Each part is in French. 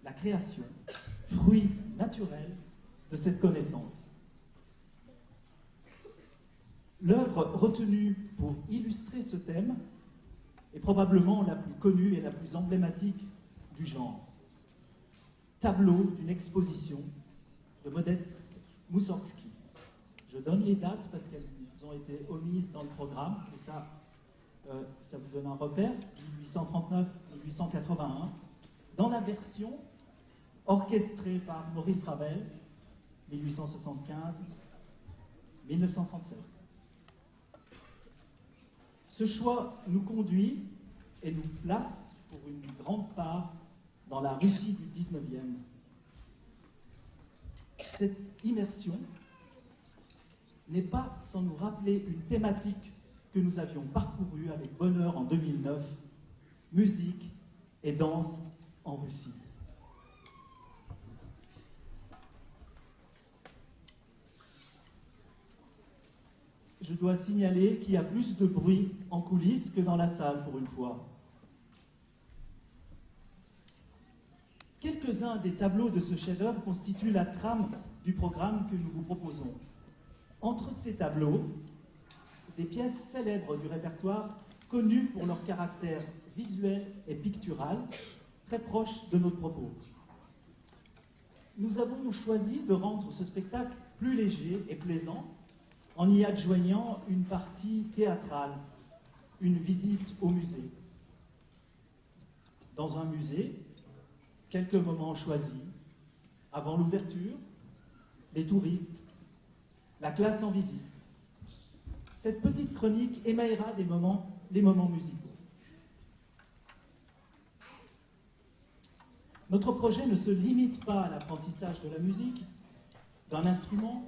la création, fruit naturel de cette connaissance. L'œuvre retenue pour illustrer ce thème est probablement la plus connue et la plus emblématique du genre. Tableau d'une exposition de Modest Mussorgsky. Je donne les dates parce qu'elles ont été omises dans le programme, et ça vous donne un repère, 1839-1881, dans la version orchestrée par Maurice Ravel, 1875-1937. Ce choix nous conduit et nous place pour une grande part dans la Russie du XIXe. Cette immersion n'est pas sans nous rappeler une thématique que nous avions parcourue avec bonheur en 2009, musique et danse en Russie. Je dois signaler qu'il y a plus de bruit en coulisses que dans la salle pour une fois. Quelques-uns des tableaux de ce chef-d'œuvre constituent la trame du programme que nous vous proposons. Entre ces tableaux, des pièces célèbres du répertoire connues pour leur caractère visuel et pictural, très proche de notre propos. Nous avons choisi de rendre ce spectacle plus léger et plaisant en y adjoignant une partie théâtrale, une visite au musée. Dans un musée, quelques moments choisis, avant l'ouverture, les touristes, la classe en visite. Cette petite chronique émaillera les moments musicaux. Notre projet ne se limite pas à l'apprentissage de la musique, d'un instrument.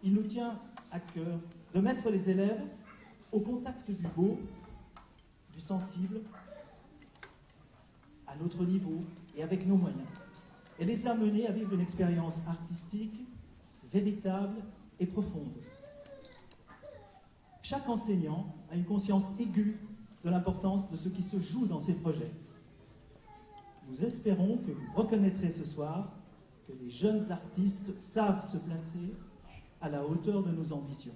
Il nous tient à cœur de mettre les élèves au contact du beau, du sensible, à notre niveau et avec nos moyens, et les amener à vivre une expérience artistique véritable et profonde. Chaque enseignant a une conscience aiguë de l'importance de ce qui se joue dans ces projets. Nous espérons que vous reconnaîtrez ce soir que les jeunes artistes savent se placer à la hauteur de nos ambitions.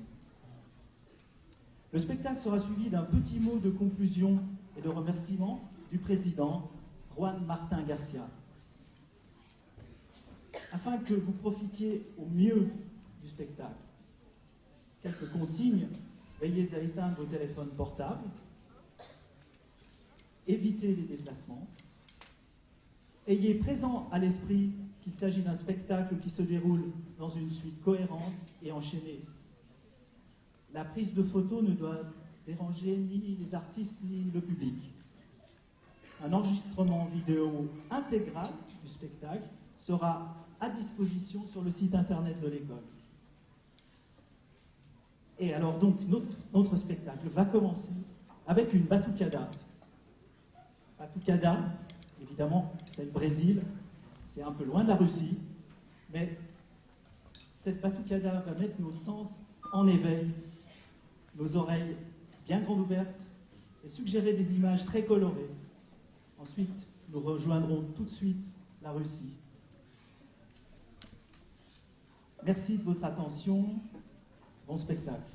Le spectacle sera suivi d'un petit mot de conclusion et de remerciement du président Juan Martin Garcia. Afin que vous profitiez au mieux du spectacle, quelques consignes: veillez à éteindre vos téléphones portables, évitez les déplacements, ayez présent à l'esprit qu'il s'agit d'un spectacle qui se déroule dans une suite cohérente et enchaînée. La prise de photos ne doit déranger ni les artistes ni le public. Un enregistrement vidéo intégral du spectacle sera à disposition sur le site internet de l'école. Et alors donc, notre spectacle va commencer avec une batucada. Batucada, évidemment, c'est le Brésil, c'est un peu loin de la Russie, mais cette batucada va mettre nos sens en éveil, nos oreilles bien grandes ouvertes, et suggérer des images très colorées. Ensuite, nous rejoindrons tout de suite la Russie. Merci de votre attention. Bon spectacle.